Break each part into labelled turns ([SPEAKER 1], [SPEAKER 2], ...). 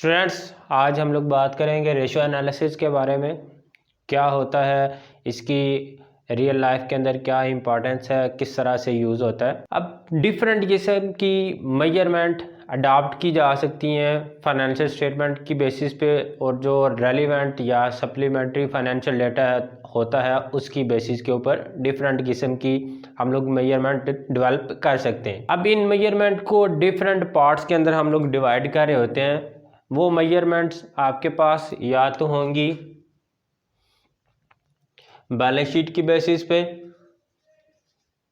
[SPEAKER 1] Students, आज हम लोग बात करेंगे रेशो एनालिसिस के बारे में। क्या होता है, इसकी रियल लाइफ के अंदर क्या इंपॉर्टेंस है, किस तरह से यूज़ होता है। अब डिफरेंट किस्म की मेजरमेंट अडॉप्ट की जा सकती हैं फाइनेंशियल स्टेटमेंट की बेसिस पे, और जो रेलिवेंट या सप्लीमेंट्री फाइनेंशियल डेटा होता है उसकी बेसिस के ऊपर डिफरेंट किस्म की हम लोग मेजरमेंट डेवलप कर सकते हैं। अब इन मेजरमेंट को डिफरेंट पार्ट्स के अंदर हम लोग डिवाइड कर रहे होते हैं। वो मेजरमेंट्स आपके पास या तो होंगी बैलेंस शीट की बेसिस पे,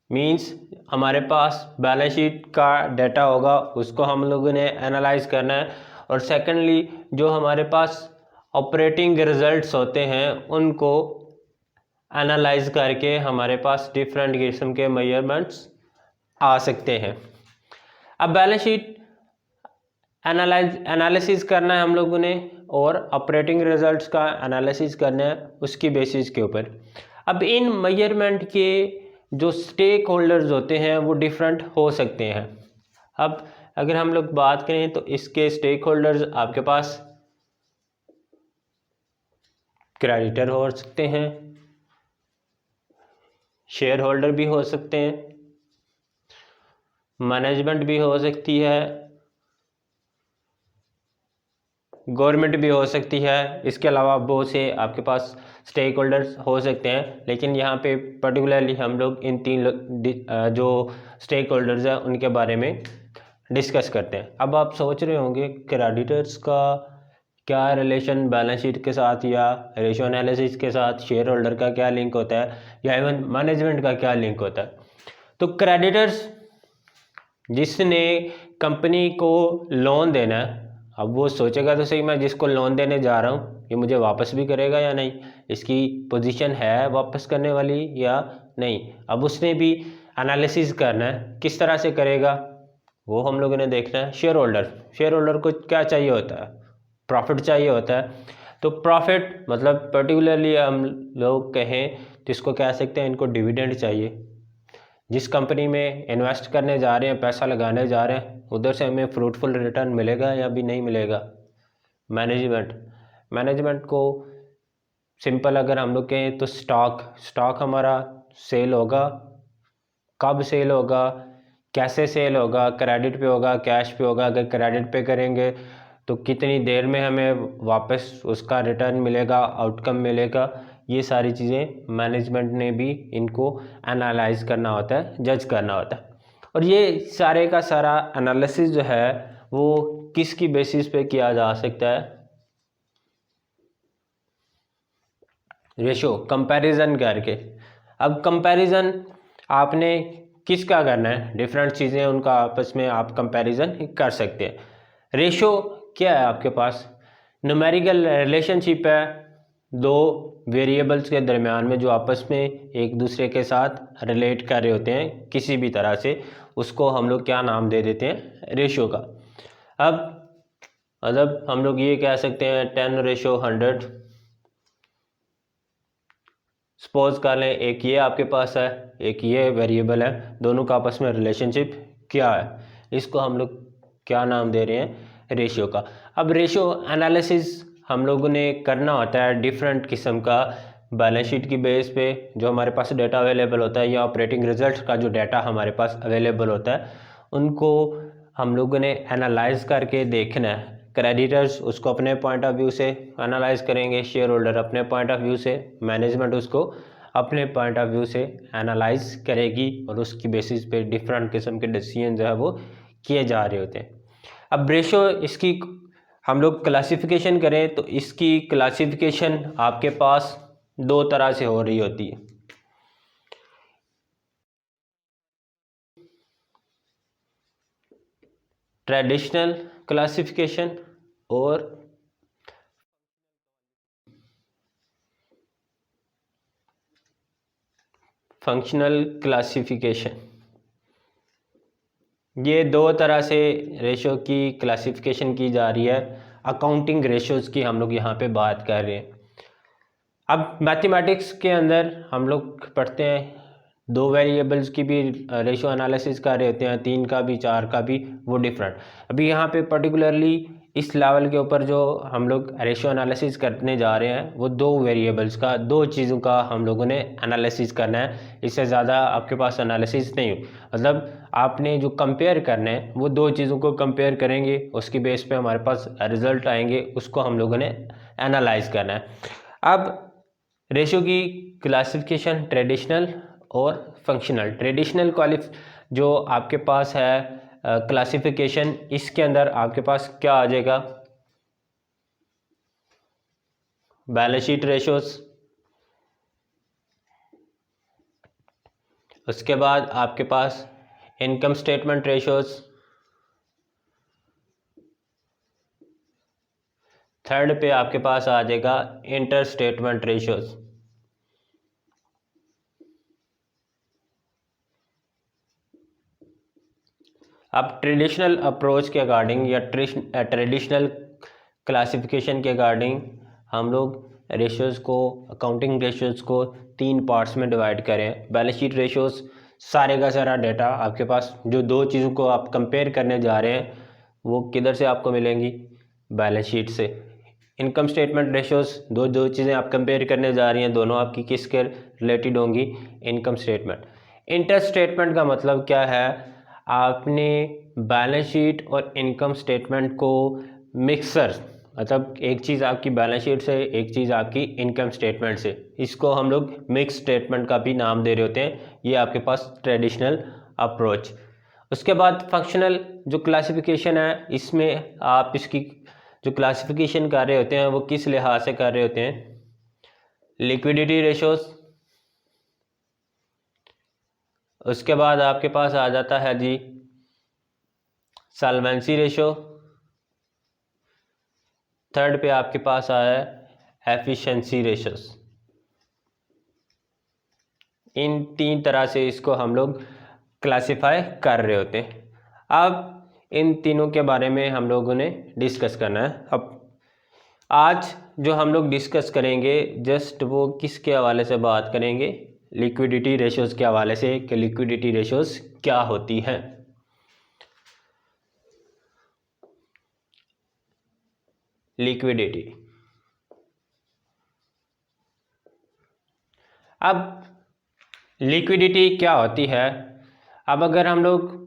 [SPEAKER 1] मींस हमारे पास बैलेंस शीट का डाटा होगा, उसको हम लोगों ने एनालाइज करना है। और सेकेंडली जो हमारे पास ऑपरेटिंग रिजल्ट्स होते हैं उनको एनालाइज करके हमारे पास डिफरेंट किस्म के मेजरमेंट्स आ सकते हैं। अब बैलेंस शीट एनालिसिस करना है हम लोगों ने, और ऑपरेटिंग रिजल्ट्स का एनालिसिस करना है उसकी बेसिस के ऊपर। अब इन मेजरमेंट के जो स्टेक होल्डर्स होते हैं वो डिफरेंट हो सकते हैं। अब अगर हम लोग बात करें तो इसके स्टेक होल्डर्स आपके पास क्रेडिटर हो सकते हैं, शेयर होल्डर भी हो सकते हैं, मैनेजमेंट भी हो सकती है, गवर्नमेंट भी हो सकती है। इसके अलावा बहुत से आपके पास स्टेक होल्डर्स हो सकते हैं, लेकिन यहाँ पे पर्टिकुलरली हम लोग इन तीन जो स्टेक होल्डर्स हैं उनके बारे में डिस्कस करते हैं। अब आप सोच रहे होंगे क्रेडिटर्स का क्या रिलेशन बैलेंस शीट के साथ, या रेशियो एनालिसिस के साथ शेयर होल्डर का क्या लिंक होता है, या इवन मैनेजमेंट का क्या लिंक होता है। तो क्रेडिटर्स जिसने कंपनी को लोन देना है, अब वो सोचेगा तो सही, मैं जिसको लोन देने जा रहा हूँ ये मुझे वापस भी करेगा या नहीं, इसकी पोजीशन है वापस करने वाली या नहीं। अब उसने भी एनालिसिस करना है, किस तरह से करेगा वो हम लोगों ने देखना है। शेयर होल्डर को क्या चाहिए होता है, प्रॉफिट चाहिए होता है। तो प्रॉफिट मतलब पर्टिकुलरली हम लोग कहें तो इसको कह सकते हैं इनको डिविडेंड चाहिए। जिस कंपनी में इन्वेस्ट करने जा रहे हैं, पैसा लगाने जा रहे हैं, उधर से हमें फ्रूटफुल रिटर्न मिलेगा या भी नहीं मिलेगा। मैनेजमेंट को सिंपल अगर हम लोग कहें तो स्टॉक हमारा सेल होगा, कब सेल होगा, कैसे सेल होगा, क्रेडिट पे होगा, कैश पे होगा। अगर क्रेडिट पे करेंगे तो कितनी देर में हमें वापस उसका रिटर्न मिलेगा, आउटकम मिलेगा। ये सारी चीज़ें मैनेजमेंट ने भी इनको एनालाइज करना होता है, जज करना होता है। और ये सारे का सारा एनालिसिस जो है वो किसकी बेसिस पे किया जा सकता है, रेशो कंपैरिजन करके। अब कंपैरिजन आपने किसका करना है, डिफरेंट चीज़ें उनका आपस में आप कंपैरिजन कर सकते हैं। रेशो क्या है, आपके पास न्यूमेरिकल रिलेशनशिप है दो वेरिएबल्स के दरमियान में जो आपस में एक दूसरे के साथ रिलेट कर रहे होते हैं किसी भी तरह से, उसको हम लोग क्या नाम दे देते हैं, रेशो का। अब मतलब हम लोग ये कह सकते हैं 10:100। सपोज कर लें एक ये आपके पास है, एक ये वेरिएबल है, दोनों का आपस में रिलेशनशिप क्या है, इसको हम लोग क्या नाम दे रहे हैं, रेशियो का। अब रेशियो एनालिसिस हम लोगों ने करना होता है डिफरेंट किस्म का बैलेंस शीट की बेस पे जो हमारे पास डाटा अवेलेबल होता है, या ऑपरेटिंग रिजल्ट का जो डाटा हमारे पास अवेलेबल होता है, उनको हम लोगों ने एनालाइज करके देखना है। क्रेडिटर्स उसको अपने पॉइंट ऑफ व्यू से एनालाइज करेंगे, शेयर होल्डर अपने पॉइंट ऑफ व्यू से, मैनेजमेंट उसको अपने पॉइंट ऑफ व्यू से एनालाइज करेगी, और उसकी बेसिस पे डिफरेंट किस्म के डिसीजन जो है वो किए जा रहे होते हैं। अब रेशो इसकी हम लोग क्लासिफिकेशन करें तो इसकी क्लासिफिकेशन आपके पास दो तरह से हो रही होती है। ट्रेडिशनल क्लासिफिकेशन और फंक्शनल क्लासिफिकेशन, ये दो तरह से रेशो की क्लासिफिकेशन की जा रही है। अकाउंटिंग रेशोज़ की हम लोग यहाँ पे बात कर रहे हैं। अब मैथमेटिक्स के अंदर हम लोग पढ़ते हैं दो वेरिएबल्स की भी रेशो एनालिसिस कर रहे होते हैं, तीन का भी, चार का भी, वो डिफरेंट। अभी यहाँ पे पर्टिकुलरली इस लेवल के ऊपर जो हम लोग रेशियो एनालिसिस करने जा रहे हैं वो दो वेरिएबल्स का, दो चीज़ों का हम लोगों ने एनालिसिस करना है। इससे ज़्यादा आपके पास एनालिसिस नहीं हो, मतलब आपने जो कंपेयर करना है वो दो चीज़ों को कंपेयर करेंगे, उसकी बेस पे हमारे पास रिजल्ट आएंगे, उसको हम लोगों ने एनालाइज करना है। अब रेशियो की क्लासिफिकेशन ट्रेडिशनल और फंक्शनल। ट्रेडिशनल जो आपके पास है क्लासिफिकेशन, इसके अंदर आपके पास क्या आ जाएगा, बैलेंस शीट रेशियोज, उसके बाद आपके पास इनकम स्टेटमेंट रेशियोज, थर्ड पे आपके पास आ जाएगा इंटर स्टेटमेंट रेशियोज। अब ट्रेडिशनल अप्रोच के अकॉर्डिंग या ट्रेडिशनल क्लासिफिकेशन के अकॉर्डिंग हम लोग रेशियोज़ को, अकाउंटिंग रेशियोज़ को 3 पार्ट्स में डिवाइड करें। बैलेंस शीट रेशियोज़, सारे का सारा डाटा आपके पास, जो दो चीज़ों को आप कंपेयर करने जा रहे हैं वो किधर से आपको मिलेंगी, बैलेंस शीट से। इनकम स्टेटमेंट रेशियोज़, दो चीज़ें आप कंपेयर करने जा रही हैं, दोनों आपकी किसके रिलेटेड होंगी, इनकम स्टेटमेंट। इंटर स्टेटमेंट का मतलब क्या है, आपने बैलेंस शीट और इनकम स्टेटमेंट को मिक्सर, मतलब एक चीज़ आपकी बैलेंस शीट से, एक चीज़ आपकी इनकम स्टेटमेंट से, इसको हम लोग मिक्स स्टेटमेंट का भी नाम दे रहे होते हैं। ये आपके पास ट्रेडिशनल अप्रोच। उसके बाद फंक्शनल जो क्लासिफिकेशन है, इसमें आप इसकी जो क्लासिफिकेशन कर रहे होते हैं वो किस लिहाज से कर रहे होते हैं, लिक्विडिटी रेशोज, उसके बाद आपके पास आ जाता है जी सॉल्वेंसी रेशो, थर्ड पे आपके पास आया है एफिशिएंसी रेशोस। इन 3 तरह से इसको हम लोग क्लासिफाई कर रहे होते हैं। अब इन तीनों के बारे में हम लोगों ने डिस्कस करना है। अब आज जो हम लोग डिस्कस करेंगे जस्ट वो किसके हवाले से बात करेंगे, लिक्विडिटी रेशोज़ के हवाले से, कि लिक्विडिटी रेशोज़ क्या होती हैं। लिक्विडिटी, अब लिक्विडिटी क्या होती है। अब अगर हम लोग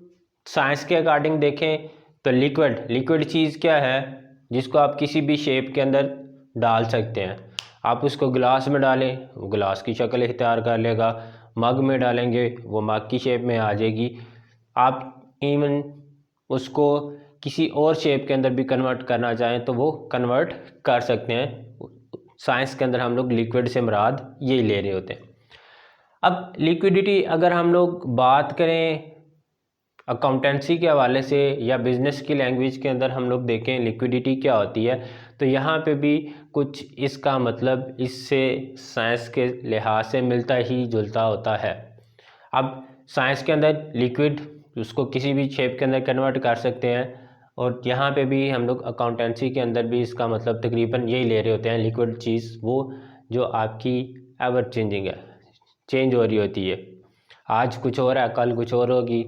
[SPEAKER 1] साइंस के अकॉर्डिंग देखें तो लिक्विड चीज़ क्या है, जिसको आप किसी भी शेप के अंदर डाल सकते हैं। आप उसको गिलास में डालें, वो गिलास की शक्ल इख्तियार कर लेगा, मग में डालेंगे वो मग की शेप में आ जाएगी। आप इवन उसको किसी और शेप के अंदर भी कन्वर्ट करना चाहें तो वो कन्वर्ट कर सकते हैं। साइंस के अंदर हम लोग लिक्विड से मुराद यही ले रहे होते हैं। अब लिक्विडिटी अगर हम लोग बात करें अकाउंटेंसी के हवाले से या बिज़नेस की लैंग्वेज के अंदर हम लोग देखें लिक्विडिटी क्या होती है, तो यहाँ पे भी कुछ इसका मतलब इससे साइंस के लिहाज से मिलता ही जुलता होता है। अब साइंस के अंदर लिक्विड उसको किसी भी शेप के अंदर कन्वर्ट कर सकते हैं, और यहाँ पे भी हम लोग अकाउंटेंसी के अंदर भी इसका मतलब तकरीबन यही ले रहे होते हैं। लिक्विड चीज़ वो जो आपकी एवर चेंजिंग है, चेंज हो रही होती है, आज कुछ हो रहा है कल कुछ और होगी,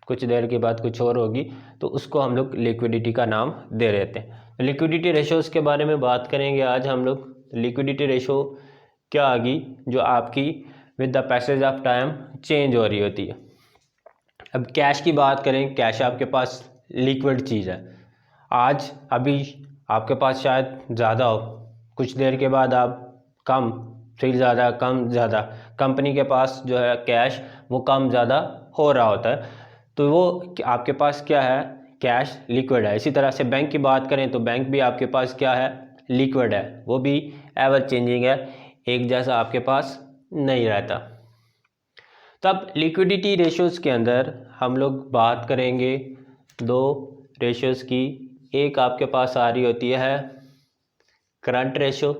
[SPEAKER 1] कुछ देर के बाद कुछ और होगी, तो उसको हम लोग लिक्विडिटी का नाम दे रहे थे। लिक्विडिटी रेशोज़ के बारे में बात करेंगे आज हम लोग। लिक्विडिटी रेशो क्या आ गई, जो आपकी with the passage of time change हो रही होती है। अब कैश की बात करें, कैश आपके पास लिक्विड चीज़ है, आज अभी आपके पास शायद ज़्यादा हो, कुछ देर के बाद आप कम, फिर ज़्यादा, कम ज़्यादा, कंपनी के पास जो है कैश वो कम ज़्यादा हो रहा होता है, तो वो आपके पास क्या है, कैश लिक्विड है। इसी तरह से बैंक की बात करें तो बैंक भी आपके पास क्या है, लिक्विड है, वो भी एवर चेंजिंग है, एक जैसा आपके पास नहीं रहता। तो अब लिक्विडिटी रेशियोज़ के अंदर हम लोग बात करेंगे दो रेशियोज़ की। एक आपके पास आ रही होती है करंट रेशो,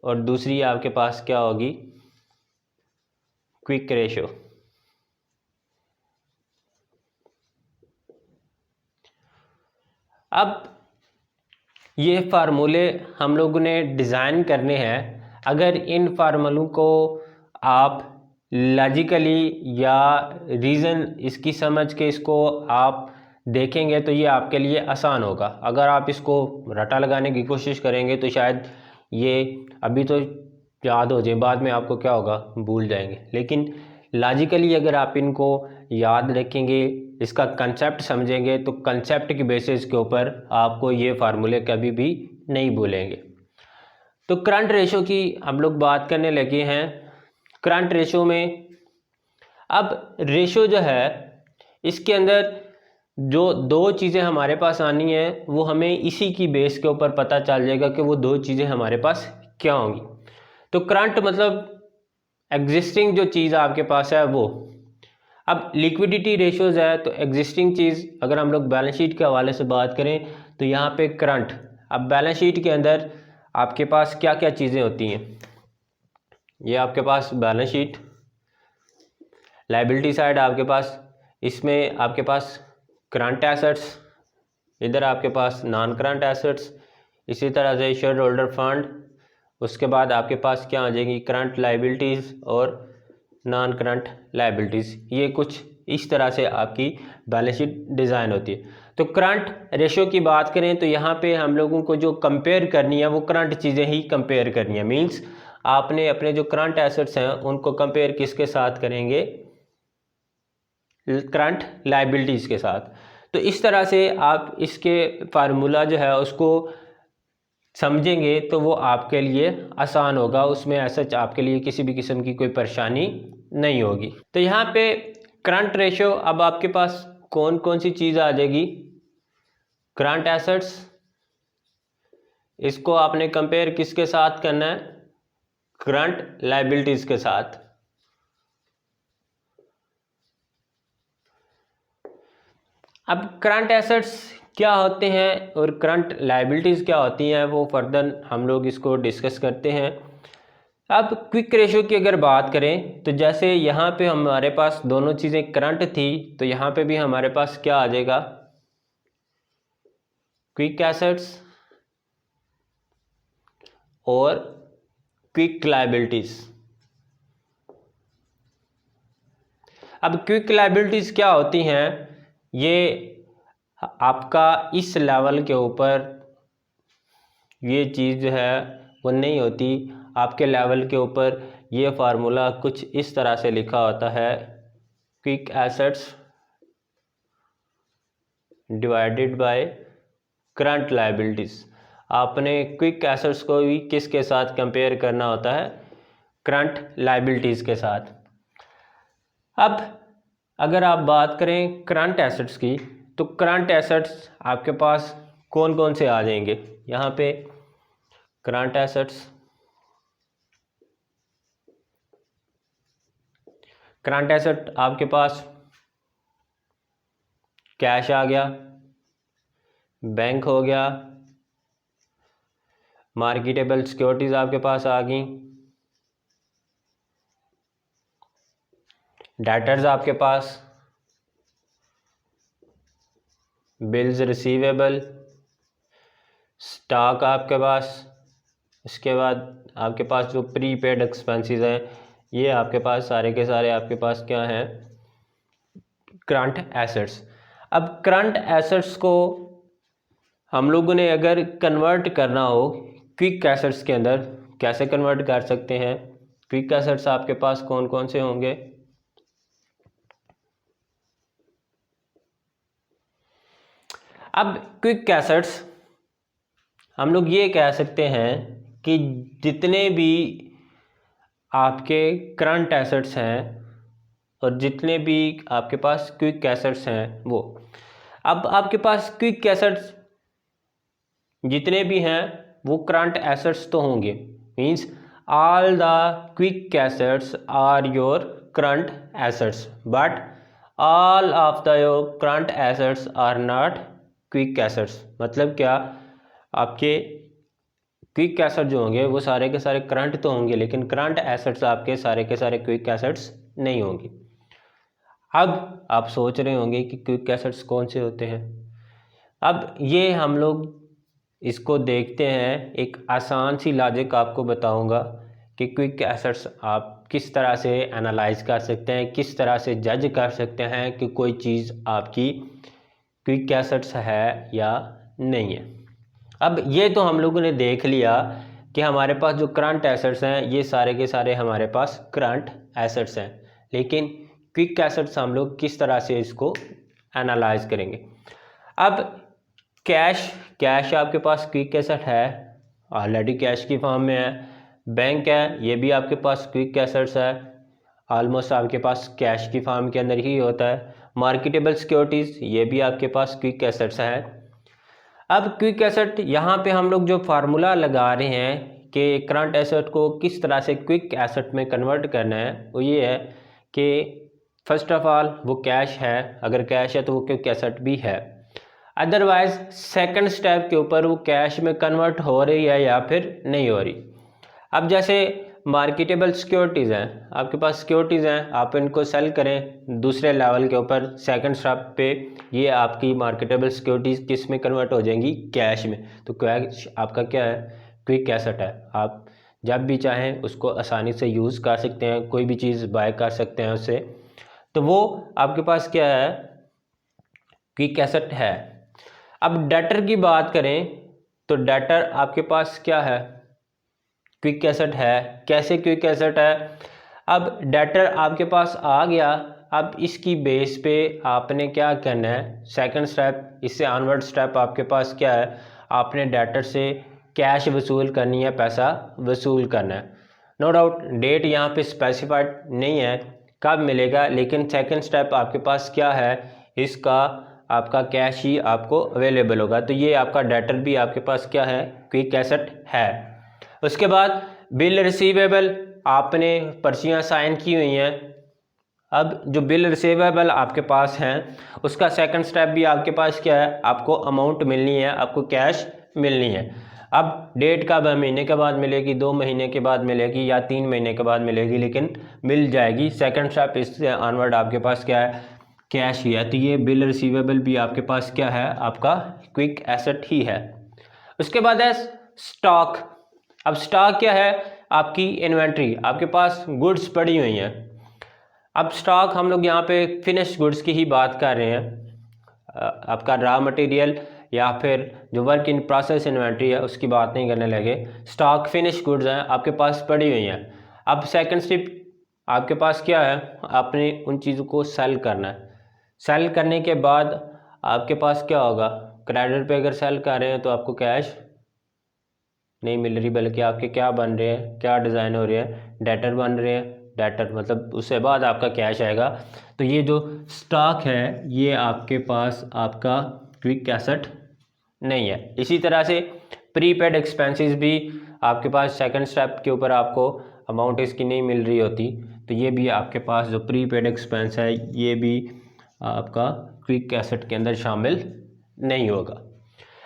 [SPEAKER 1] और दूसरी आपके पास क्या होगी, क्विक रेशो। अब ये फार्मूले हम लोगों ने डिज़ाइन करने हैं। अगर इन फार्मूलों को आप लॉजिकली या रीज़न इसकी समझ के इसको आप देखेंगे तो ये आपके लिए आसान होगा। अगर आप इसको रटा लगाने की कोशिश करेंगे तो शायद ये अभी तो याद हो जाए, बाद में आपको क्या होगा, भूल जाएंगे। लेकिन लॉजिकली अगर आप इनको याद रखेंगे, इसका कंसेप्ट समझेंगे, तो कंसेप्ट की बेसिस के ऊपर आपको ये फार्मूले कभी भी नहीं भूलेंगे। तो करंट रेशो की हम लोग बात करने लगे हैं। करंट रेशो में अब रेशो जो है, इसके अंदर जो दो चीज़ें हमारे पास आनी है वो हमें इसी की बेस के ऊपर पता चल जाएगा कि वो दो चीज़ें हमारे पास क्या होंगी। तो करंट मतलब एग्जिस्टिंग जो चीज़ आपके पास है वो। अब लिक्विडिटी रेशियोज है, तो एग्जिस्टिंग चीज़ अगर हम लोग बैलेंस शीट के हवाले से बात करें तो यहाँ पे करंट। अब बैलेंस शीट के अंदर आपके पास क्या क्या चीज़ें होती हैं, ये आपके पास बैलेंस शीट, लाइबिलिटी साइड आपके पास, इसमें आपके पास करंट एसेट्स, इधर आपके पास नॉन करंट एसेट्स, इसी तरह से शेयर होल्डर फंड, उसके बाद आपके पास क्या आ जाएगी, करंट लाइबिलिटीज़ और नॉन करंट लाइबिलिटीज़। ये कुछ इस तरह से आपकी बैलेंस शीट डिज़ाइन होती है। तो करंट रेशो की बात करें तो यहाँ पे हम लोगों को जो कंपेयर करनी है वो करंट चीज़ें ही कंपेयर करनी है। मींस आपने अपने जो करंट एसेट्स हैं उनको कंपेयर किसके साथ करेंगे, करंट लाइबिलिटीज़ के साथ। तो इस तरह से आप इसके फार्मूला जो है उसको समझेंगे तो वो आपके लिए आसान होगा, उसमें ऐसा आपके लिए किसी भी किस्म की कोई परेशानी नहीं होगी। तो यहाँ पे करंट रेशो, अब आपके पास कौन कौन सी चीज़ आ जाएगी, करंट एसेट्स, इसको आपने कंपेयर किसके साथ करना है, करंट लाइबिलिटीज़ के साथ। अब करंट एसेट्स क्या होते हैं और करंट लाइबिलिटीज़ क्या होती हैं वो फर्दर हम लोग इसको डिस्कस करते हैं। अब क्विक रेशो की अगर बात करें तो जैसे यहाँ पे हमारे पास दोनों चीज़ें करंट थी, तो यहाँ पे भी हमारे पास क्या आ जाएगा, क्विक एसेट्स और क्विक लाइबिलिटीज़। अब क्विक लाइबिलिटीज़ क्या होती हैं, ये आपका इस लेवल के ऊपर ये चीज़ जो है वो नहीं होती, आपके लेवल के ऊपर ये फार्मूला कुछ इस तरह से लिखा होता है, quick assets divided by current liabilities. आपने क्विक एसेट्स को भी किसके साथ कंपेयर करना होता है, करंट लाइबिलिटीज़ के साथ। अब अगर आप बात करें करंट एसेट्स की, तो करंट एसेट्स आपके पास कौन कौन से आ जाएंगे, यहाँ पे करंट एसेट्स, करंट एसेट आपके पास कैश आ गया, बैंक हो गया, मार्केटेबल सिक्योरिटीज़ आपके पास आ गई, डेटर्स आपके पास, बिल्स रिसीवेबल, स्टॉक आपके पास, इसके बाद आपके पास जो प्रीपेड एक्सपेंसेस हैं ये आपके पास सारे के सारे आपके पास क्या हैं, करंट एसेट्स। अब करंट एसेट्स को हम लोगों ने अगर कन्वर्ट करना हो क्विक एसेट्स के अंदर, कैसे कन्वर्ट कर सकते हैं, क्विक एसेट्स आपके पास कौन कौन से होंगे, अब क्विक एसेट्स हम लोग ये कह सकते हैं कि जितने भी आपके करंट एसेट्स हैं और जितने भी आपके पास क्विक एसेट्स हैं वो, अब आपके पास क्विक एसेट्स जितने भी हैं वो करंट एसेट्स तो होंगे। Means all the quick assets are your current assets, but all of the your current assets are not quick assets. मतलब क्या, आपके क्विक एसेट जो होंगे वो सारे के सारे करंट तो होंगे, लेकिन करंट एसेट्स आपके सारे के सारे क्विक एसेट्स नहीं होंगे। अब आप सोच रहे होंगे कि क्विक एसेट्स कौन से होते हैं। अब ये हम लोग इसको देखते हैं, एक आसान सी लॉजिक आपको बताऊंगा कि क्विक एसेट्स आप किस तरह से एनालाइज कर सकते हैं, किस तरह से जज कर सकते हैं कि कोई चीज़ आपकी क्विक एसेट्स है या नहीं है। अब ये तो हम लोगों ने देख लिया कि हमारे पास जो करंट एसेट्स हैं ये सारे के सारे हमारे पास करंट एसेट्स हैं, लेकिन क्विक एसेट्स हम लोग किस तरह से इसको एनालाइज करेंगे। अब कैश आपके पास क्विक एसेट है, ऑलरेडी कैश की फॉर्म में है। बैंक है, ये भी आपके पास क्विक एसेट्स है, ऑलमोस्ट आपके पास कैश की फॉर्म के अंदर ही होता है। मार्केटेबल सिक्योरिटीज़, ये भी आपके पास क्विक एसेट्स है। अब क्विक एसेट यहाँ पे हम लोग जो फार्मूला लगा रहे हैं कि करंट एसेट को किस तरह से क्विक एसेट में कन्वर्ट करना है, वो ये है कि फर्स्ट ऑफ ऑल वो कैश है, अगर कैश है तो वो क्विक एसेट भी है। अदरवाइज सेकंड स्टेप के ऊपर वो कैश में कन्वर्ट हो रही है या फिर नहीं हो रही। अब जैसे मार्केटेबल सिक्योरिटीज़ हैं, आपके पास सिक्योरिटीज़ हैं, आप इनको सेल करें दूसरे लेवल के ऊपर, सेकंड स्टेप पे ये आपकी मार्केटेबल सिक्योरिटीज़ किस में कन्वर्ट हो जाएंगी, कैश में। तो कैश आपका क्या है, क्विक एसेट है। आप जब भी चाहें उसको आसानी से यूज़ कर सकते हैं, कोई भी चीज़ बाय कर सकते हैं उससे, तो वो आपके पास क्या है, क्विक एसेट है। अब डेटर की बात करें तो डेटर आपके पास क्या है, क्विक एसेट है। कैसे क्विक एसेट है, अब डेटर आपके पास आ गया, अब इसकी बेस पे आपने क्या करना है, सेकंड स्टेप, इससे ऑनवर्ड स्टेप आपके पास क्या है, आपने डेटर से कैश वसूल करनी है, पैसा वसूल करना है। नो डाउट डेट यहाँ पे स्पेसिफाइड नहीं है कब मिलेगा, लेकिन सेकंड स्टेप आपके पास क्या है, इसका आपका कैश ही आपको अवेलेबल होगा। तो ये आपका डेटर भी आपके पास क्या है, क्विक एसेट है। उसके बाद बिल रिसीवेबल, आपने पर्चियाँ साइन की हुई हैं, अब जो बिल रिसीवेबल आपके पास हैं उसका सेकंड स्टेप भी आपके पास क्या है, आपको अमाउंट मिलनी है, आपको कैश मिलनी है। अब डेट कब है, महीने के बाद मिलेगी, 2 महीने के बाद मिलेगी या 3 महीने के बाद मिलेगी, लेकिन मिल जाएगी। सेकंड स्टेप इससे ऑनवर्ड आपके पास क्या है, कैश ही है। तो ये बिल रिसीवेबल भी आपके पास क्या है, आपका क्विक एसेट ही है। उसके बाद है स्टॉक। अब स्टॉक क्या है, आपकी इन्वेंट्री, आपके पास गुड्स पड़ी हुई हैं। अब स्टॉक हम लोग यहाँ पे फिनिश गुड्स की ही बात कर रहे हैं, आपका रॉ मटेरियल या फिर जो वर्क इन प्रोसेस इन्वेंट्री है उसकी बात नहीं करने लगे। स्टॉक फिनिश गुड्स हैं आपके पास पड़ी हुई हैं। अब सेकंड स्टेप आपके पास क्या है, आपने उन चीज़ों को सेल करना है। सेल करने के बाद आपके पास क्या होगा, क्रेडिट पे अगर सेल कर रहे हैं तो आपको कैश नहीं मिल रही, बल्कि आपके क्या बन रहे हैं, क्या डिज़ाइन हो रहे हैं, डेटर बन रहे हैं। डेटर मतलब उससे बाद आपका कैश आएगा। तो ये जो स्टॉक है ये आपके पास आपका क्विक एसेट नहीं है। इसी तरह से प्रीपेड एक्सपेंसेस भी आपके पास सेकंड स्टेप के ऊपर आपको अमाउंट इसकी नहीं मिल रही होती, तो ये भी आपके पास जो प्रीपेड एक्सपेंस है ये भी आपका क्विक एसेट के अंदर शामिल नहीं होगा।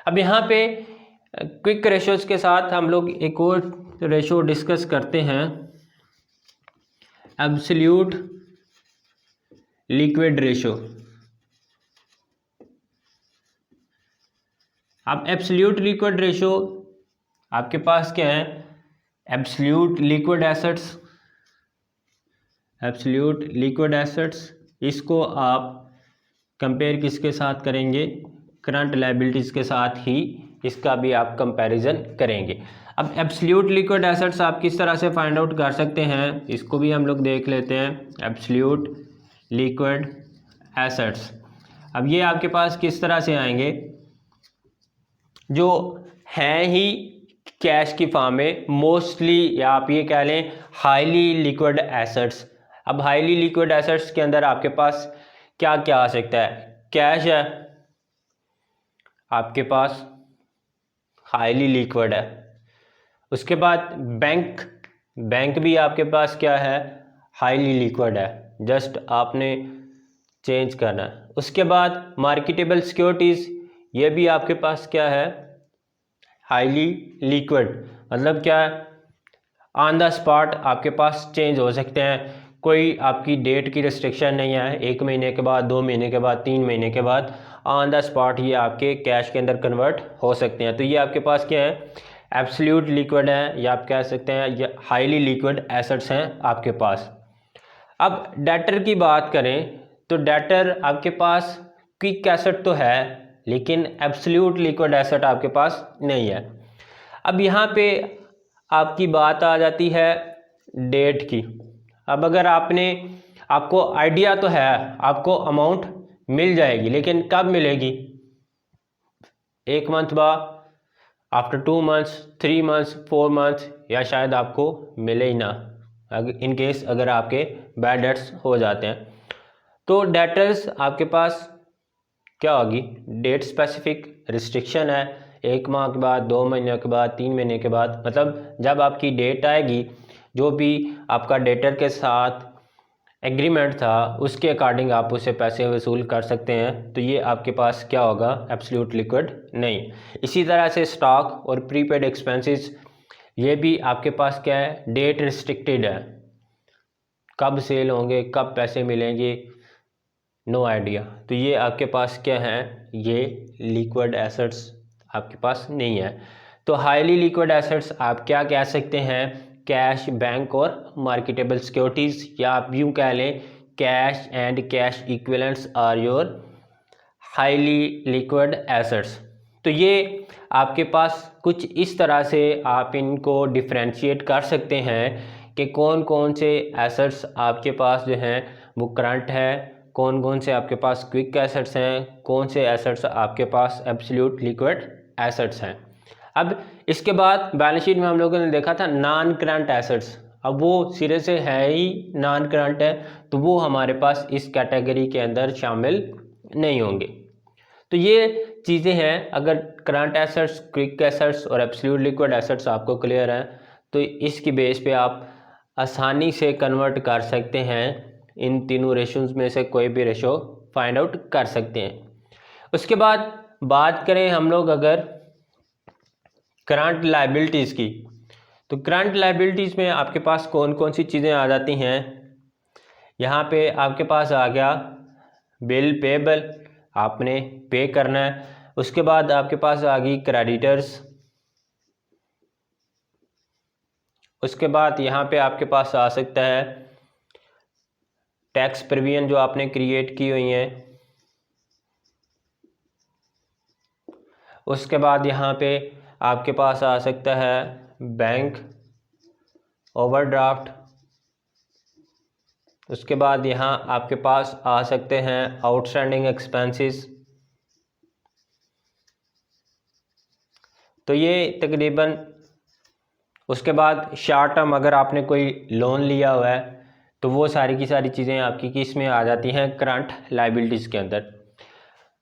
[SPEAKER 1] अब यहाँ पे क्विक रेशोज के साथ हम लोग एक और रेशो डिस्कस करते हैं, एब्सोल्यूट लिक्विड रेशो। अब एब्सोल्यूट लिक्विड रेशो आपके पास क्या है, absolute liquid assets, absolute liquid assets, इसको आप कंपेयर किसके साथ करेंगे, करंट लायबिलिटीज़ के साथ ही इसका भी आप कंपैरिजन करेंगे। अब एब्सोल्यूट लिक्विड एसेट्स आप किस तरह से फाइंड आउट कर सकते हैं, इसको भी हम लोग देख लेते हैं। एब्सोल्यूट लिक्विड एसेट्स, अब ये आपके पास किस तरह से आएंगे, जो हैं ही कैश की फॉर्म में, मोस्टली, या आप ये कह लें हाईली लिक्विड एसेट्स। अब हाईली लिक्विड एसेट्स के अंदर आपके पास क्या क्या आ सकता है, कैश है आपके पास, हाईली लिक्विड है। उसके बाद बैंक भी आपके पास क्या है, हाईली लिक्विड है, जस्ट आपने चेंज करना है। उसके बाद मार्केटेबल सिक्योरिटीज़, ये भी आपके पास क्या है, हाईली लिक्विड, मतलब क्या है, ऑन द स्पॉट आपके पास चेंज हो सकते हैं, कोई आपकी डेट की रिस्ट्रिक्शन नहीं है, 1 महीने के बाद, 2 महीने के बाद, 3 महीने के बाद ऑन द स्पॉट ये आपके कैश के अंदर कन्वर्ट हो सकते हैं। तो ये आपके पास क्या है, एब्सोल्यूट लिक्विड है, या आप कह सकते हैं ये हाईली लिक्विड एसेट्स हैं आपके पास। अब डेटर की बात करें तो डेटर आपके पास क्विक एसेट तो है लेकिन एब्सोल्यूट लिक्विड एसेट आपके पास नहीं है। अब यहाँ पे आपकी बात आ जाती है डेट की। अब अगर आपको आइडिया तो है, आपको अमाउंट मिल जाएगी, लेकिन कब मिलेगी? 1 मंथ बाद, आफ्टर 2 मंथ्स, 3 मंथ्स, 4 मंथ्स, या शायद आपको मिले ही ना, इन केस अगर आपके बैड डेट्स हो जाते हैं। तो डेटर्स आपके पास क्या होगी? डेट स्पेसिफिक रिस्ट्रिक्शन है, 1 माह के बाद, 2 महीने के बाद, 3 महीने के बाद, मतलब जब आपकी डेट आएगी, जो भी आपका डेटर के साथ एग्रीमेंट था उसके अकॉर्डिंग आप उससे पैसे वसूल कर सकते हैं। तो ये आपके पास क्या होगा? एब्सोल्यूट लिक्विड नहीं। इसी तरह से स्टॉक और प्रीपेड एक्सपेंसेस, ये भी आपके पास क्या है? डेट रिस्ट्रिक्टेड है। कब सेल होंगे, कब पैसे मिलेंगे, नो आइडिया। तो ये आपके पास क्या है? ये लिक्विड एसेट्स आपके पास नहीं है। तो हाईली लिक्विड एसेट्स आप क्या कह सकते हैं? कैश, बैंक और मार्केटेबल सिक्योरिटीज़, या आप यूँ कह लें cash and cash equivalents are your highly liquid assets. तो ये आपके पास कुछ इस तरह से आप इनको डिफ्रेंशिएट कर सकते हैं कि कौन कौन से एसेट्स आपके पास जो हैं वो करंट है, कौन कौन से आपके पास क्विक एसेट्स हैं, कौन से एसेट्स आपके पास एब्सोल्यूट लिक्विड एसेट्स हैं। अब इसके बाद बैलेंस शीट में हम लोगों ने देखा था नॉन करंट एसेट्स। अब वो सिरे से है ही नॉन करंट है, तो वो हमारे पास इस कैटेगरी के अंदर शामिल नहीं होंगे। तो ये चीज़ें हैं। अगर करंट एसेट्स, क्विक एसेट्स और एब्सोल्यूट लिक्विड एसेट्स आपको क्लियर हैं, तो इसकी बेस पे आप आसानी से कन्वर्ट कर सकते हैं, इन तीनों रेशोज़ में से कोई भी रेशो फाइंड आउट कर सकते हैं। उसके बाद बात करें हम लोग अगर करंट लायबिलिटीज़ की, तो करंट लायबिलिटीज़ में आपके पास कौन कौन सी चीज़ें आ जाती हैं? यहाँ पे आपके पास आ गया बिल पेबल, आपने पे करना है। उसके बाद आपके पास आ गई क्रेडिटर्स। उसके बाद यहाँ पे आपके पास आ सकता है टैक्स प्रोविजन जो आपने क्रिएट की हुई हैं। उसके बाद यहाँ पे आपके पास आ सकता है बैंक ओवरड्राफ्ट। उसके बाद यहाँ आपके पास आ सकते हैं आउटस्टैंडिंग एक्सपेंसेस। तो ये तकरीबन, उसके बाद शॉर्ट टर्म अगर आपने कोई लोन लिया हुआ है तो वो सारी की सारी चीज़ें आपकी किस में आ जाती हैं? करंट लायबिलिटीज़ के अंदर।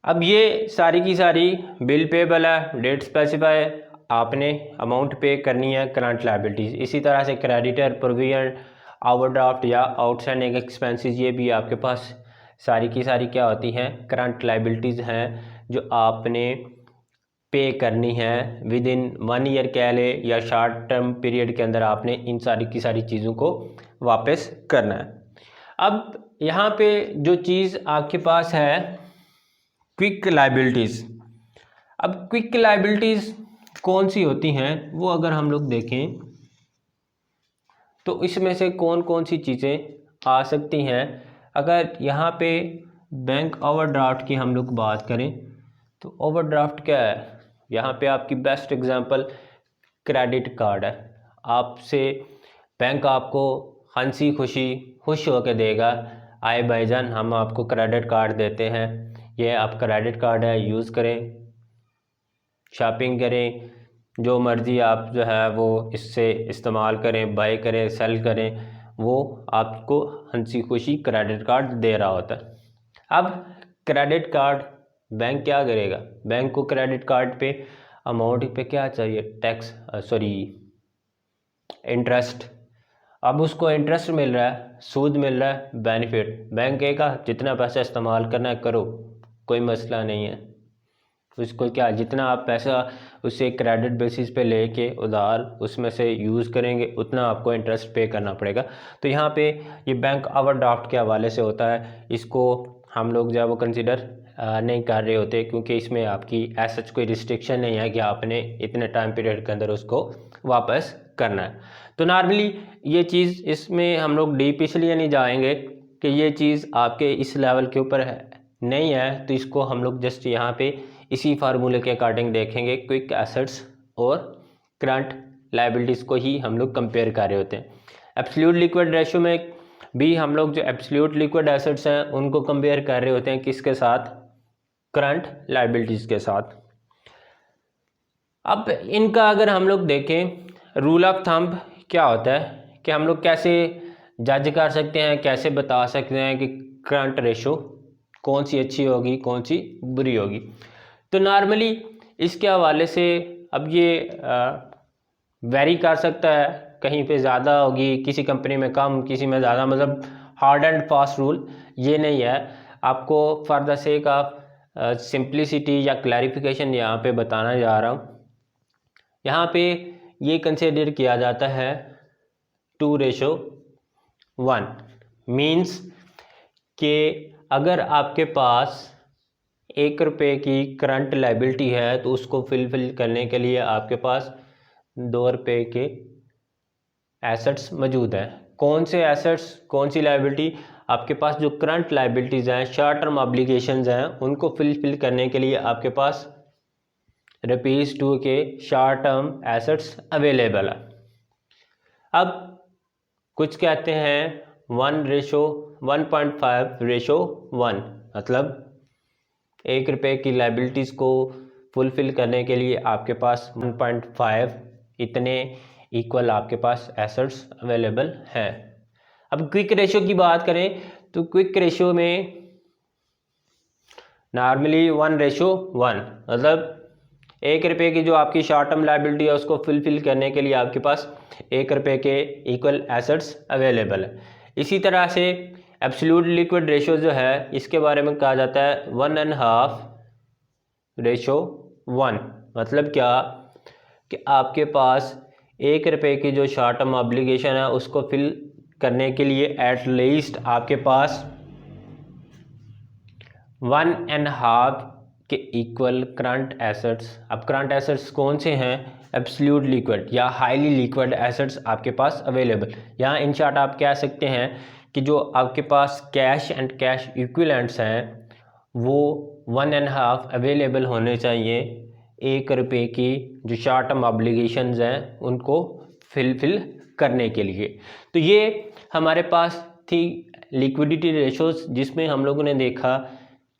[SPEAKER 1] अब ये सारी की सारी बिल पेबल है, डेट स्पेसिफाई है, आपने अमाउंट पे करनी है, करंट लायबिलिटीज़। इसी तरह से क्रेडिटर, प्रोविजन, ओवरड्राफ्ट या आउटस्टैंडिंग एक्सपेंसेस, ये भी आपके पास सारी की सारी क्या होती हैं? करंट लायबिलिटीज़ हैं जो आपने पे करनी है विद इन 1 ईयर कह ले, या शॉर्ट टर्म पीरियड के अंदर आपने इन सारी की सारी चीज़ों को वापस करना है। अब यहाँ पे जो चीज़ आपके पास है क्विक लायबिलिटीज़। अब क्विक लायबिलिटीज़ कौन सी होती हैं वो अगर हम लोग देखें तो इसमें से कौन कौन सी चीज़ें आ सकती हैं। अगर यहाँ पे बैंक ओवरड्राफ्ट की हम लोग बात करें तो ओवरड्राफ्ट क्या है? यहाँ पे आपकी बेस्ट एग्जांपल क्रेडिट कार्ड है। आपसे बैंक आपको हंसी खुशी खुश होकर देगा, आए भाईजान हम आपको क्रेडिट कार्ड देते हैं, ये आप क्रेडिट कार्ड है, यूज़ करें, शॉपिंग करें, जो मर्ज़ी आप जो है वो इससे इस्तेमाल करें, बाय करें, सेल करें, वो आपको हंसी खुशी क्रेडिट कार्ड दे रहा होता है। अब क्रेडिट कार्ड बैंक क्या करेगा? बैंक को क्रेडिट कार्ड पे अमाउंट पे क्या चाहिए? Tax, interest. अब उसको इंटरेस्ट मिल रहा है, सूद मिल रहा है, बेनिफिट। बैंक कहेगा जितना पैसा इस्तेमाल करना है करो, कोई मसला नहीं है। उसको क्या, जितना आप पैसा उससे क्रेडिट बेसिस पे लेके उधार उसमें से यूज़ करेंगे उतना आपको इंटरेस्ट पे करना पड़ेगा। तो यहाँ पे ये बैंक ओवरड्राफ्ट के हवाले से होता है, इसको हम लोग जो है वो कंसिडर नहीं कर रहे होते, क्योंकि इसमें आपकी ऐसा कोई रिस्ट्रिक्शन नहीं है कि आपने इतने टाइम पीरियड के अंदर उसको वापस करना है। तो नॉर्मली ये चीज़, इसमें हम लोग डीप इसलिए नहीं जाएंगे कि ये चीज़ आपके इस लेवल के ऊपर नहीं है तो इसको हम लोग जस्ट यहाँ पे इसी फार्मूले के अकॉर्डिंग देखेंगे, क्विक एसेट्स और करंट लायबिलिटीज़ को ही हम लोग कंपेयर कर रहे होते हैं। एब्सोल्यूट लिक्विड रेशो में भी हम लोग जो एब्सोल्यूट लिक्विड एसेट्स हैं उनको कंपेयर कर रहे होते हैं, किसके साथ? करंट लायबिलिटीज़ के साथ। अब इनका अगर हम लोग देखें रूल ऑफ थंब क्या होता है कि हम लोग कैसे जज कर सकते हैं, कैसे बता सकते हैं कि करंट रेशो कौन सी अच्छी होगी कौन सी बुरी होगी। तो नॉर्मली इसके हवाले से अब ये वेरी कर सकता है, कहीं पे ज़्यादा होगी, किसी कंपनी में कम, किसी में ज़्यादा, मतलब हार्ड एंड फास्ट रूल ये नहीं है। आपको for the sake of simplicity या क्लैरिफिकेशन यहाँ पे बताना जा रहा हूँ। यहाँ पे ये कंसिडर किया जाता है 2:1 मीन्स कि अगर आपके पास 1 रुपये की करंट लायबिलिटी है तो उसको फिल करने के लिए आपके पास 2 रुपये के एसेट्स मौजूद हैं। कौन से एसेट्स, कौन सी लायबिलिटी? आपके पास जो करंट लायबिलिटीज़ हैं, शॉर्ट टर्म ऑब्लिगेशंस हैं, उनको फिल करने के लिए आपके पास ₹2 के शॉर्ट टर्म एसेट्स अवेलेबल है। अब कुछ कहते हैं 1:1.5:1, मतलब 1 रुपये की लायबिलिटीज़ को फुलफिल करने के लिए आपके पास 1.5 इतने इक्वल आपके पास एसेट्स अवेलेबल हैं। अब क्विक रेशो की बात करें तो क्विक रेशो में नॉर्मली 1:1, मतलब 1 रुपये की जो आपकी शॉर्ट टर्म लायबिलिटी है उसको फुलफिल करने के लिए आपके पास 1 रुपये के इक्वल एसेट्स अवेलेबल है। इसी तरह से एब्सोल्यूट लिक्विड रेशो जो है इसके बारे में कहा जाता है 1.5:1, मतलब क्या कि आपके पास 1 रुपये की जो शॉर्ट टर्म ऑब्लिगेशन है उसको फिल करने के लिए एट लीस्ट आपके पास 1.5 के इक्वल करंट एसेट्स। अब करंट एसेट्स कौन से हैं? एब्सोल्यूट लिक्विड या हाईली लिक्विड एसेट्स आपके पास अवेलेबल। यहाँ इन शॉर्ट आप कह सकते हैं कि जो आपके पास कैश एंड कैश इक्विवेलेंट्स हैं वो 1.5 अवेलेबल होने चाहिए 1 रुपये की जो शॉर्ट टर्म ऑब्लिगेशंस हैं उनको फिल करने के लिए। तो ये हमारे पास थी लिक्विडिटी रेशोज़, जिसमें हम लोगों ने देखा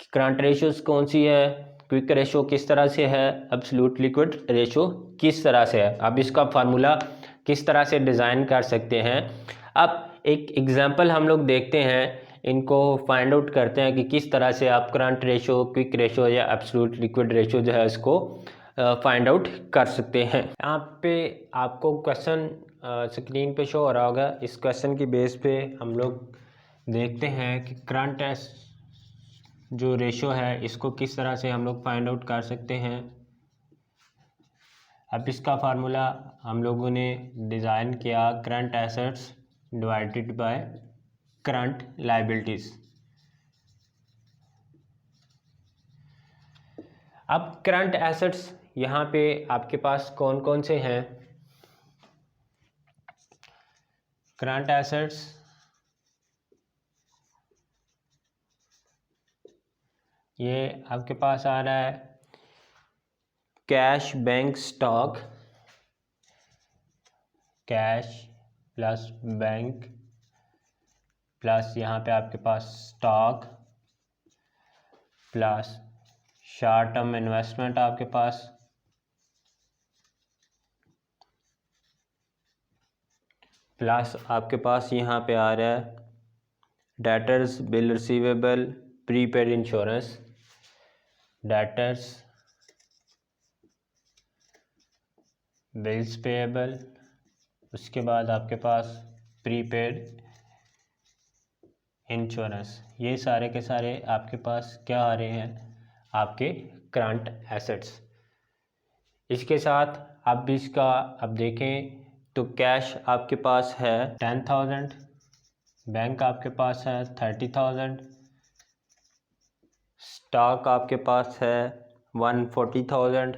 [SPEAKER 1] कि करंट रेशोज़ कौन सी है, क्विक रेशो किस तरह से है, एब्सोल्यूट लिक्विड रेशो किस तरह से है। अब इसका फार्मूला किस तरह से डिज़ाइन कर सकते हैं। अब एक एग्जांपल हम लोग देखते हैं, इनको फाइंड आउट करते हैं कि किस तरह से आप करंट रेशो, क्विक रेशो या एब्सोल्यूट लिक्विड रेशो जो है इसको फाइंड आउट कर सकते हैं। यहाँ पे आपको क्वेश्चन स्क्रीन पे शो हो रहा होगा। इस क्वेश्चन की बेस पे हम लोग देखते हैं कि करंट जो रेशो है इसको किस तरह से हम लोग फाइंड आउट कर सकते हैं। अब इसका फार्मूला हम लोगों ने डिज़ाइन किया current assets divided by current liabilities. अब करंट एसेट्स यहाँ पे आपके पास कौन कौन से हैं? करंट एसेट्स ये आपके पास आ रहा है cash bank stock, cash plus bank plus यहाँ पे आपके पास stock plus short term investment आपके पास प्लस आपके पास यहाँ पे आ रहा है debtors, bill receivable, prepaid insurance, debtors, bills payable, उसके बाद आपके पास प्रीपेड इंश्योरेंस। ये सारे के सारे आपके पास क्या आ रहे हैं? आपके करंट एसेट्स। इसके साथ आप भी इसका अब देखें तो कैश आपके पास है 10,000, बैंक आपके पास है 30,000, स्टॉक आपके पास है 140,000,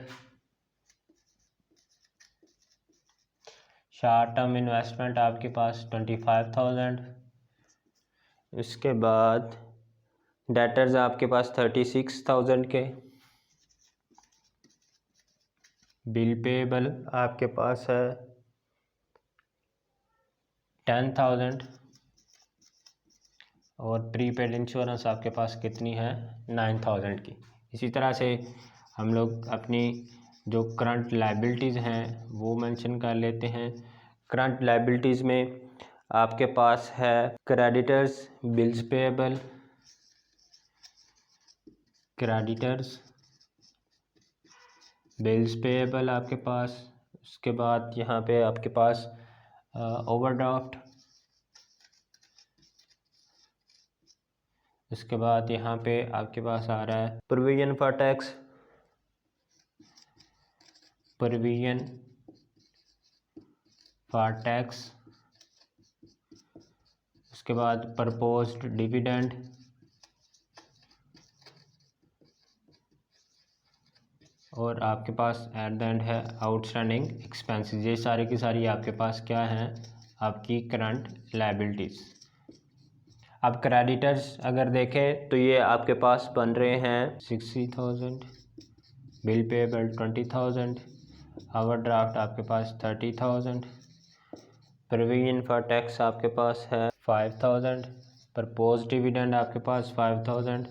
[SPEAKER 1] शॉर्ट टर्म इन्वेस्टमेंट आपके पास 25,000, इसके बाद डेटर्स आपके पास 36,000 के, बिल पेबल आपके पास है 10,000 और प्रीपेड इंश्योरेंस आपके पास कितनी है 9,000 की। इसी तरह से हम लोग अपनी जो करंट लायबिलिटीज़ हैं वो मेंशन कर लेते हैं। करंट लायबिलिटीज़ में आपके पास है creditors, bills payable, creditors, bills payable आपके पास। उसके बाद यहाँ पे आपके पास ओवरड्राफ्ट, उसके बाद यहाँ पे आपके पास आ रहा है provision for tax, provision for tax, उसके बाद प्रपोज्ड डिविडेंड, और आपके पास एट द एंड है आउटस्टैंडिंग एक्सपेंसेस। ये सारी की सारी आपके पास क्या हैं, आपकी करंट लायबिलिटीज़। अब क्रेडिटर्स अगर देखें तो ये आपके पास बन रहे हैं 60,000, बिल पेएबल 20,000, ओवरड्राफ्ट आपके पास 30,000, प्रोविजन फॉर टैक्स आपके पास है 5,000, प्रपोज डिविडेंड आपके पास 5,000।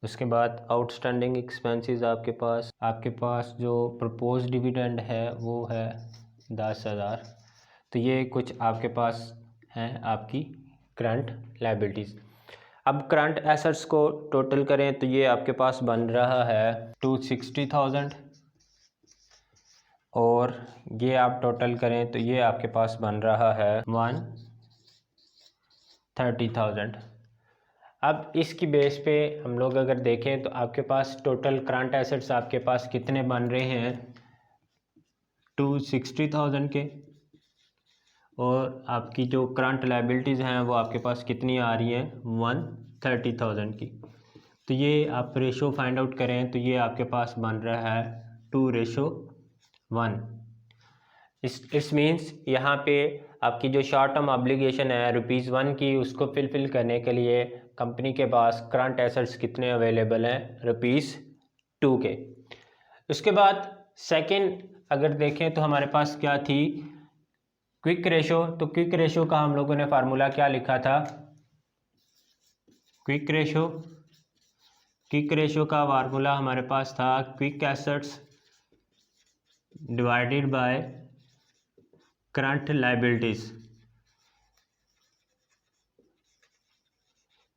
[SPEAKER 1] उसके बाद आउटस्टैंडिंग एक्सपेंसेस आपके पास जो प्रपोज डिविडेंड है वो है 10,000। तो ये कुछ आपके पास हैं आपकी करंट लायबिलिटीज़। अब करंट एसेट्स को टोटल करें तो ये आपके पास बन रहा है 260,000, और ये आप टोटल करें तो ये आपके पास बन रहा है 130,000। अब इसकी बेस पे हम लोग अगर देखें तो आपके पास टोटल करंट एसेट्स आपके पास कितने बन रहे हैं 260,000 के, और आपकी जो करंट लायबिलिटीज़ हैं वो आपके पास कितनी आ रही हैं 130,000 की। तो ये आप रेशो फाइंड आउट करें तो ये आपके पास बन रहा है 2:1। इस मीन्स यहाँ पे आपकी जो शॉर्ट टर्म ऑब्लिगेशन है ₹1 की, उसको फिल करने के लिए कंपनी के पास करंट एसेट्स कितने अवेलेबल हैं ₹2 के। उसके बाद सेकंड अगर देखें तो हमारे पास क्या थी क्विक रेशो। तो क्विक रेशो का हम लोगों ने फार्मूला क्या लिखा था, क्विक रेशो का फार्मूला हमारे पास था quick assets divided by current liabilities.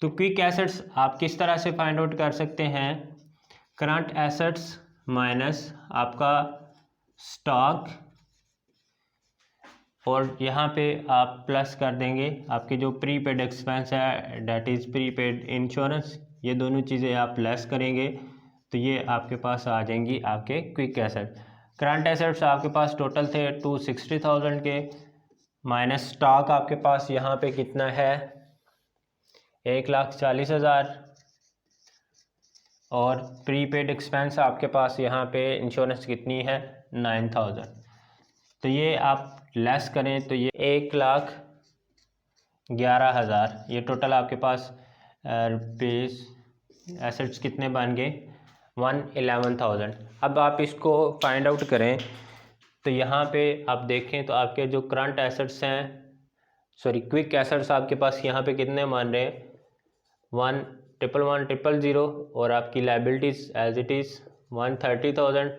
[SPEAKER 1] तो क्विक एसेट्स आप किस तरह से फाइंड आउट कर सकते हैं, करंट एसेट्स माइनस आपका स्टॉक, और यहाँ पे आप प्लस कर देंगे आपके जो प्रीपेड एक्सपेंस है, डेट इज़ प्रीपेड इंश्योरेंस। ये दोनों चीज़ें आप लेस करेंगे तो ये आपके पास आ जाएंगी आपके क्विक एसेट। करंट एसेट्स आपके पास टोटल थे 260,000 के, माइनस स्टॉक आपके पास यहाँ पे कितना है 1,40,000, और प्रीपेड एक्सपेंस आपके पास यहाँ पे इंश्योरेंस कितनी है 9,000। तो ये आप लेस करें तो ये 1,11,000, ये टोटल आपके पास रुपीज़ एसेट्स कितने बन गए 111,000। अब आप इसको फाइंड आउट करें तो यहाँ पे आप देखें तो आपके जो करंट एसेट्स हैं, सॉरी क्विक एसेट्स आपके पास यहाँ पे कितने मान रहे हैं 1,11,1,000, और आपकी लायबिलिटीज़ एज इट इज़ 130,000।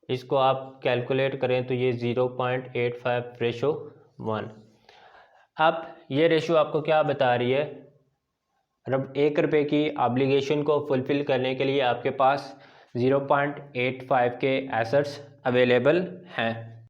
[SPEAKER 1] इसको आप कैलकुलेट करें तो ये 0.85:1। अब ये रेशो आपको क्या बता रही है, अब ₹1 की ऑब्लिगेशन को फुलफ़िल करने के लिए आपके पास 0.85 के एसेट्स अवेलेबल हैं।